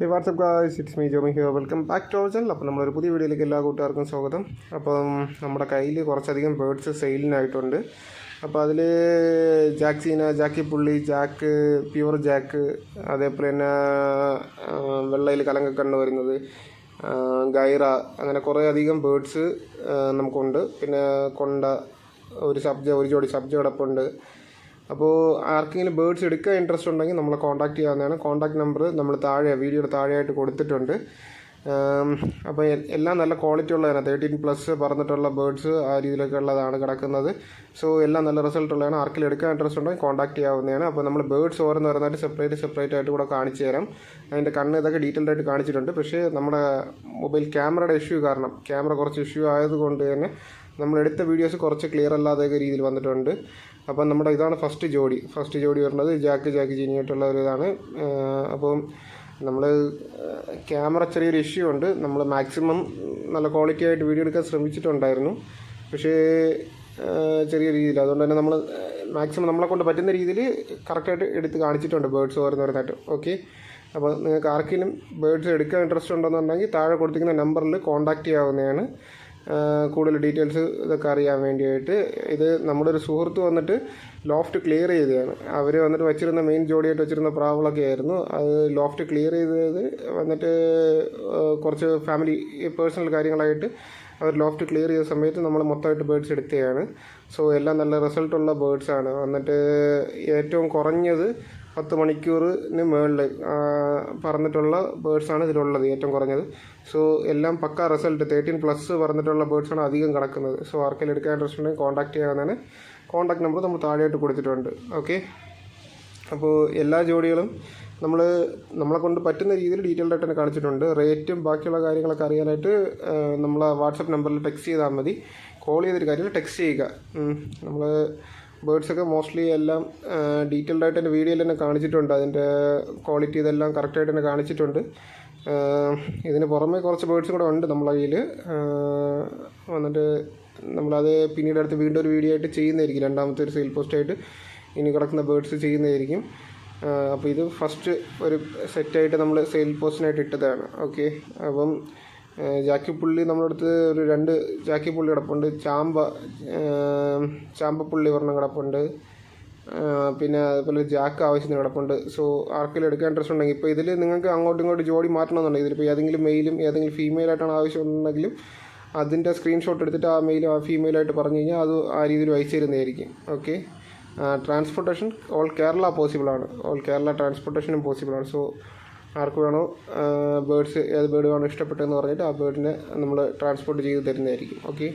Hey, what's up guys? It's me Jomi here. Welcome back to our channel. അപ്പോൾ നമ്മളൊരു പുതിയ വീഡിയോയിലേക്ക് എല്ലാ കൂട്ടുകാർക്കും സ്വാഗതം. അപ്പം നമ്മുടെ കയ്യിൽ കുറച്ചധികം ബേർഡ്സ് സെയിലിനായിട്ടുണ്ട്. അപ്പോൾ അതിൽ ജാക്സീന, ജാക്കി പുള്ളി, ജാക്ക്, പ്യൂർ ജാക്ക്, അതേപോലെ തന്നെ വെള്ളയിൽ കലങ്കക്കണ്ണ് വരുന്നത്, ഗൈറ, അങ്ങനെ കുറേ അധികം ബേർഡ്സ് നമുക്കുണ്ട്. പിന്നെ കൊണ്ട, ഒരു ജോഡി സബ്ജ കിടപ്പുണ്ട്. അപ്പോൾ ആർക്കെങ്കിലും ബേർഡ്സ് എടുക്കാൻ ഇൻട്രസ്റ്റ് ഉണ്ടെങ്കിൽ നമ്മളെ കോൺടാക്ട് ചെയ്യാവുന്നതാണ്. കോൺടാക്ട് നമ്പർ നമ്മൾ വീഡിയോയുടെ താഴെയായിട്ട് കൊടുത്തിട്ടുണ്ട്. അപ്പോൾ എല്ലാം നല്ല ക്വാളിറ്റി ഉള്ളതാണ്. 13+ പറഞ്ഞിട്ടുള്ള ബേർഡ്സ് ആ രീതിയിലൊക്കെ ഉള്ളതാണ് കിടക്കുന്നത്. സോ എല്ലാം നല്ല റിസൾട്ട് ഉള്ളതാണ്. ആർക്കെങ്കിലും എടുക്കാൻ ഇൻട്രസ്റ്റ് ഉണ്ടെങ്കിൽ കോൺടാക്ട് ചെയ്യാവുന്നതാണ്. അപ്പോൾ നമ്മൾ ബേർഡ്സ് ഓരോന്നോരോന്നായിട്ട് സെപ്പറേറ്റ് ആയിട്ട് കൂടെ കാണിച്ചു തരാം. അതിൻ്റെ കണ്ണ് ഇതൊക്കെ ഡീറ്റെയിൽഡ് ആയിട്ട് കാണിച്ചിട്ടുണ്ട്. പക്ഷേ നമ്മുടെ മൊബൈൽ ക്യാമറയുടെ ഇഷ്യൂ കാരണം, ക്യാമറ കുറച്ച് ഇഷ്യൂ ആയതുകൊണ്ട് തന്നെ നമ്മളെടുത്ത വീഡിയോസ് കുറച്ച് ക്ലിയർ അല്ലാതെയൊക്കെ രീതിയിൽ വന്നിട്ടുണ്ട്. അപ്പം നമ്മുടെ ഇതാണ് ഫസ്റ്റ് ജോഡി വരുന്നത് ജാക്ക് ജീനിയായിട്ടുള്ള ഒരു ഇതാണ്. അപ്പം നമ്മൾ ക്യാമറ ചെറിയൊരു ഇഷ്യൂ ഉണ്ട്. നമ്മൾ മാക്സിമം നല്ല ക്വാളിറ്റി ആയിട്ട് വീഡിയോ എടുക്കാൻ ശ്രമിച്ചിട്ടുണ്ടായിരുന്നു. പക്ഷേ ചെറിയ രീതിയിൽ, അതുകൊണ്ട് തന്നെ നമ്മൾ മാക്സിമം നമ്മളെ കൊണ്ട് പറ്റുന്ന രീതിയിൽ കറക്റ്റായിട്ട് എടുത്ത് കാണിച്ചിട്ടുണ്ട് ബേർഡ്സ് ഓരോന്നോരോന്നായിട്ട്. ഓക്കെ, അപ്പോൾ നിങ്ങൾക്ക് ആർക്കെങ്കിലും ബേർഡ്സ് എടുക്കാൻ ഇൻട്രസ്റ്റ് ഉണ്ടെന്നുണ്ടെങ്കിൽ താഴെ കൊടുത്തിരിക്കുന്ന നമ്പറിൽ കോൺടാക്റ്റ് ചെയ്യാവുന്നതാണ്. കൂടുതൽ ഡീറ്റെയിൽസ് ഇതൊക്കെ അറിയാൻ വേണ്ടിയിട്ട്. ഇത് നമ്മുടെ ഒരു സുഹൃത്ത് വന്നിട്ട് ലോഫ്റ്റ് ക്ലിയർ ചെയ്തതാണ്. അവർ വന്നിട്ട് വെച്ചിരുന്ന മെയിൻ ജോഡിയായിട്ട് വെച്ചിരുന്ന പ്രാവളൊക്കെ ആയിരുന്നു. അത് ലോഫ്റ്റ് ക്ലിയർ ചെയ്തത് വന്നിട്ട് കുറച്ച് ഫാമിലി പേഴ്സണൽ കാര്യങ്ങളായിട്ട് അവർ ലോഫ്റ്റ് ക്ലിയർ ചെയ്ത സമയത്ത് നമ്മൾ മൊത്തമായിട്ട് ബേർഡ്സ് എടുത്തതാണ്. സോ എല്ലാം നല്ല റിസൾട്ടുള്ള ബേർഡ്സാണ്. വന്നിട്ട് ഏറ്റവും കുറഞ്ഞത് 10 മണിക്കൂറിന് മുകളിൽ പറന്നിട്ടുള്ള ബേർഡ്സാണ് ഇതിലുള്ളത്, ഏറ്റവും കുറഞ്ഞത്. സോ എല്ലാം പക്ക റിസൾട്ട് 13+ പറഞ്ഞിട്ടുള്ള ബേർഡ്സാണ് അധികം കിടക്കുന്നത്. സോ ആർക്കെങ്കിലും എടുക്കാൻ ഇൻട്രസ്റ്റ് ഉണ്ടെങ്കിൽ കോൺടാക്ട് ചെയ്യാവുന്നതാണ്. കോൺടാക്ട് നമ്പർ നമ്മൾ താഴെയായിട്ട് കൊടുത്തിട്ടുണ്ട്. ഓക്കെ, അപ്പോൾ എല്ലാ ജോഡികളും നമ്മളെ കൊണ്ട് പറ്റുന്ന രീതിയിൽ ഡീറ്റെയിൽഡ് ആയിട്ട് തന്നെ കാണിച്ചിട്ടുണ്ട്. റേറ്റും ബാക്കിയുള്ള കാര്യങ്ങളൊക്കെ അറിയാനായിട്ട് നമ്മളെ വാട്സപ്പ് നമ്പറിൽ ടെക്സ്റ്റ് ചെയ്താൽ മതി. കോൾ ചെയ്തൊരു കാര്യമില്ല, ടെക്സ്റ്റ് ചെയ്യുക. നമ്മൾ ബേർഡ്സൊക്കെ മോസ്റ്റ്ലി എല്ലാം ഡീറ്റെയിൽഡ് ആയിട്ട് തന്നെ വീഡിയോയിൽ തന്നെ കാണിച്ചിട്ടുണ്ട്. അതിൻ്റെ ക്വാളിറ്റി ഇതെല്ലാം കറക്റ്റായിട്ട് തന്നെ കാണിച്ചിട്ടുണ്ട്. ഇതിന് പുറമെ കുറച്ച് ബേർഡ്സും കൂടെ ഉണ്ട് നമ്മളെ കയ്യിൽ. വന്നിട്ട് നമ്മളത് പിന്നീട് അടുത്ത് വീണ്ടും ഒരു വീഡിയോ ആയിട്ട് ചെയ്യുന്നതായിരിക്കും. രണ്ടാമത്തെ ഒരു സെയിൽ പോസ്റ്റായിട്ട് ഇനി കിടക്കുന്ന ബേർഡ്സ് ചെയ്യുന്നതായിരിക്കും. അപ്പോൾ ഇത് ഫസ്റ്റ് ഒരു സെറ്റായിട്ട് നമ്മൾ സെയിൽ പോസ്റ്റിനായിട്ട് ഇട്ടതാണ്. ഓക്കെ, അപ്പം ജാക്കിപ്പുള്ളി നമ്മുടെ അടുത്ത് ഒരു 2 ജാക്കിപ്പുള്ളി കിടപ്പുണ്ട്. ചാമ്പപ്പുള്ളി ഒരെണ്ണം കിടപ്പുണ്ട്. പിന്നെ അതുപോലെ ജാക്ക് ആവശ്യത്തിന് കിടപ്പുണ്ട്. സോ ആർക്കെങ്കിലും എടുക്കാൻ ഇൻട്രസ്റ്റ് ഉണ്ടെങ്കിൽ, ഇപ്പോൾ ഇതിൽ നിങ്ങൾക്ക് അങ്ങോട്ടും ഇങ്ങോട്ടും ജോഡി മാറ്റണമെന്നുണ്ടെങ്കിൽ, ഇതിലിപ്പോൾ ഏതെങ്കിലും മെയിലും ഏതെങ്കിലും ഫീമെയിലായിട്ടാണ് ആവശ്യമുണ്ടെങ്കിലും അതിൻ്റെ സ്ക്രീൻഷോട്ട് എടുത്തിട്ട് ആ മെയിലും ആ ഫീമെയിലായിട്ട് പറഞ്ഞു കഴിഞ്ഞാൽ അത് ആ രീതിയിൽ അയച്ചു തരുന്നതായിരിക്കും. ഓക്കെ, ട്രാൻസ്പോർട്ടേഷൻ ഓൾ കേരള പോസിബിളാണ്. ഓൾ കേരള ട്രാൻസ്പോർട്ടേഷനും പോസിബിളാണ്. സോ ആർക്ക് വേണോ ബേർഡ്സ്, ഏത് ബേർഡ് വേണോ ഇഷ്ടപ്പെട്ടതെന്ന് പറഞ്ഞിട്ട് ആ ബേർഡിനെ നമ്മൾ ട്രാൻസ്പോർട്ട് ചെയ്ത് തരുന്നതായിരിക്കും. ഓക്കെ,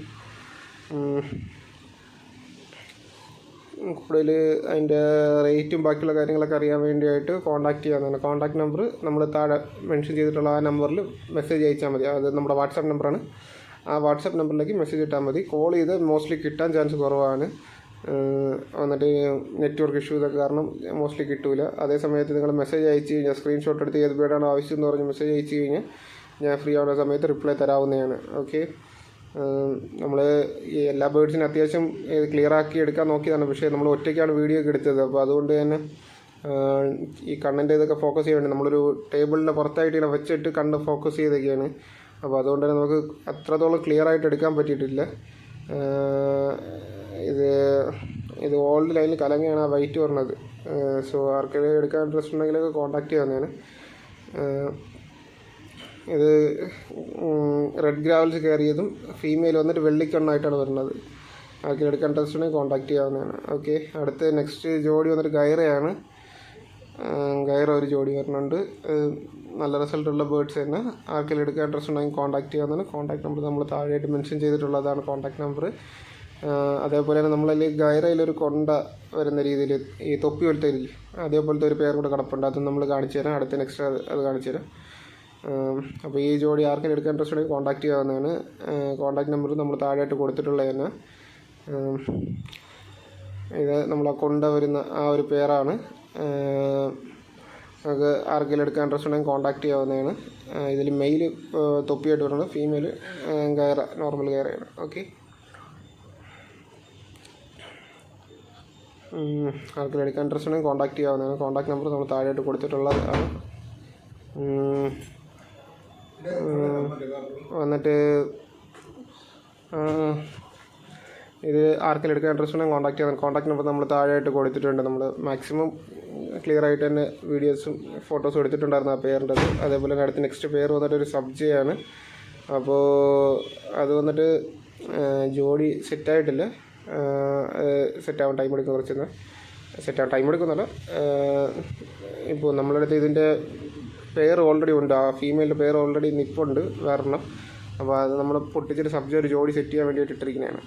കൂടുതൽ അതിൻ്റെ റേറ്റും ബാക്കിയുള്ള കാര്യങ്ങളൊക്കെ അറിയാൻ വേണ്ടിയിട്ട് കോൺടാക്റ്റ് ചെയ്യാവുന്നതാണ്. കോൺടാക്ട് നമ്പർ നമ്മൾ താഴെ മെൻഷൻ ചെയ്തിട്ടുള്ള ആ നമ്പറിൽ മെസ്സേജ് അയച്ചാൽ മതി. അത് നമ്മുടെ വാട്സാപ്പ് നമ്പറാണ്. ആ വാട്സാപ്പ് നമ്പറിലേക്ക് മെസ്സേജ് ഇട്ടാൽ മതി. കോൾ ചെയ്ത് മോസ്റ്റ്ലി കിട്ടാൻ ചാൻസ് കുറവാണ്. വന്നിട്ട് നെറ്റ്വർക്ക് ഇഷ്യൂ ഇതൊക്കെ കാരണം മോസ്റ്റ്ലി കിട്ടില്ല. അതേ സമയത്ത് നിങ്ങൾ മെസ്സേജ് അയച്ച് കഴിഞ്ഞാൽ, സ്ക്രീൻഷോട്ട് എടുത്ത് ഏത് ബേർഡാണ് ആവശ്യം എന്ന് പറഞ്ഞ് മെസ്സേജ് അയച്ച് കഴിഞ്ഞാൽ ഞാൻ ഫ്രീ ആവുന്ന സമയത്ത് റിപ്ലൈ തരാവുന്നതാണ്. ഓക്കെ, നമ്മൾ ഈ എല്ലാ ബേർഡ്സിനും അത്യാവശ്യം ക്ലിയർ ആക്കി എടുക്കാൻ നോക്കിയതാണ്. പക്ഷേ നമ്മൾ ഒറ്റയ്ക്കാണ് വീഡിയോ ഒക്കെ എടുത്തത്. അപ്പോൾ അതുകൊണ്ട് തന്നെ ഈ കണ്ണിൻ്റെ ഇതൊക്കെ ഫോക്കസ് ചെയ്യാൻ വേണ്ടി നമ്മളൊരു ടേബിളിൻ്റെ പുറത്തായിട്ട് ഇങ്ങനെ വെച്ചിട്ട് കണ്ണ് ഫോക്കസ് ചെയ്തൊക്കെയാണ്. അപ്പോൾ അതുകൊണ്ട് തന്നെ നമുക്ക് അത്രത്തോളം ക്ലിയർ ആയിട്ട് എടുക്കാൻ പറ്റിയിട്ടില്ല. ഇത് ഓൾഡ് ലൈനിൽ കലങ്ങയാണ് ആ വൈറ്റ് പറഞ്ഞത്. സോ ആർക്കെങ്കിലും എടുക്കാൻ ഇൻട്രസ്റ്റ് ഉണ്ടെങ്കിലൊക്കെ കോൺടാക്ട് ചെയ്യാവുന്നതാണ്. ഇത് റെഡ് ഗ്രാവൽസ് കയറിയതും ഫീമെയിൽ വന്നിട്ട് വെള്ളിക്കണ്ണായിട്ടാണ് വരുന്നത്. ആർക്കെങ്കിലും എടുക്കാൻ ഇൻട്രസ്റ്റ് ഉണ്ടെങ്കിൽ കോൺടാക്ട് ചെയ്യാവുന്നതാണ്. ഓക്കെ, അടുത്ത നെക്സ്റ്റ് ജോഡി വന്നിട്ട് ഗൈറയാണ്. ഗൈറ ഒരു ജോഡി വരുന്നുണ്ട്. നല്ല റിസൾട്ടുള്ള ബേർഡ്സ് തന്നെ. ആർക്കെങ്കിലും എടുക്കാൻ ഇൻട്രസ്റ്റ് ഉണ്ടെങ്കിൽ കോൺടാക്ട് ചെയ്യാവുന്നതാണ്. കോൺടാക്ട് നമ്പർ നമ്മൾ താഴെയായിട്ട് മെൻഷൻ ചെയ്തിട്ടുള്ളതാണ് കോൺടാക്ട് നമ്പർ. അതേപോലെ തന്നെ നമ്മളതിൽ ഗൈറയിലൊരു കൊണ്ട വരുന്ന രീതിയിൽ ഈ തൊപ്പി പോലത്തെ അതേപോലത്തെ ഒരു പേർ കൂടെ കിടപ്പുണ്ട്. അത് നമ്മൾ കാണിച്ചു തരാം. അടുത്ത നെക്സ്റ്റ് അത് കാണിച്ചു തരാം. അപ്പോൾ ഈ ജോഡി ആർക്കെങ്കിലും എടുക്കാൻ ഇൻട്രസ്റ്റ് ഉണ്ടെങ്കിൽ കോൺടാക്ട് ചെയ്യാവുന്നതാണ്. കോൺടാക്ട് നമ്പർ നമ്മൾ താഴെയായിട്ട് കൊടുത്തിട്ടുള്ളത് തന്നെ. ഇത് നമ്മൾ കൊണ്ട വരുന്ന ആ ഒരു പേരാണ്. നമുക്ക് ആർക്കെങ്കിലും എടുക്കാൻ ഇൻട്രസ്റ്റ് ഉണ്ടെങ്കിൽ കോൺടാക്ട് ചെയ്യാവുന്നതാണ്. ഇതിൽ മെയിൽ തൊപ്പിയായിട്ട് വരുന്നത്, ഫീമെയിൽ ഗൈറ, നോർമൽ ഗൈറയാണ്. ഓക്കെ, ആർക്കെങ്കിലും എടുക്കാൻ ഇൻട്രസ്റ്റ് ഉണ്ടെങ്കിൽ കോൺടാക്ട് ചെയ്യാവുന്നതാണ്. കോൺടാക്ട് നമ്പർ നമ്മൾ താഴെയായിട്ട് കൊടുത്തിട്ടുള്ളതാണ്. വന്നിട്ട് ഇത് ആർക്കെങ്കിലും എടുക്കാൻ ഇൻട്രസ്റ്റ് ഉണ്ടെങ്കിൽ കോൺടാക്ട് ചെയ്യാം. കോൺടാക്ട് നമ്പർ നമ്മൾ താഴെയായിട്ട് കൊടുത്തിട്ടുണ്ട്. നമ്മൾ മാക്സിമം ക്ലിയർ ആയിട്ട് തന്നെ വീഡിയോസും ഫോട്ടോസും എടുത്തിട്ടുണ്ടായിരുന്നു ആ പേരിൻ്റെ. അതേപോലെ തന്നെ അടുത്ത നെക്സ്റ്റ് പേര് വന്നിട്ട് ഒരു സബ്ജയാണ്. അപ്പോൾ അത് വന്നിട്ട് ജോഡി സെറ്റായിട്ടില്ല, സെറ്റാവാൻ ടൈം എടുക്കും, കുറച്ചൊന്ന് സെറ്റാവാൻ ടൈം എടുക്കുന്നില്ല. ഇപ്പോൾ നമ്മളുടെ അടുത്ത് ഇതിൻ്റെ പേര് ഓൾറെഡി ഉണ്ട്, ആ ഫീമെയിലിൻ്റെ പേര് ഓൾറെഡി നിൽപ്പുണ്ട് വേറെണ്ണം. അപ്പോൾ അത് നമ്മൾ പൊട്ടിച്ചിട്ട് സബ്ജി ഒരു ജോഡി സെറ്റ് ചെയ്യാൻ വേണ്ടിയിട്ട് ഇട്ടിരിക്കുന്നതാണ്.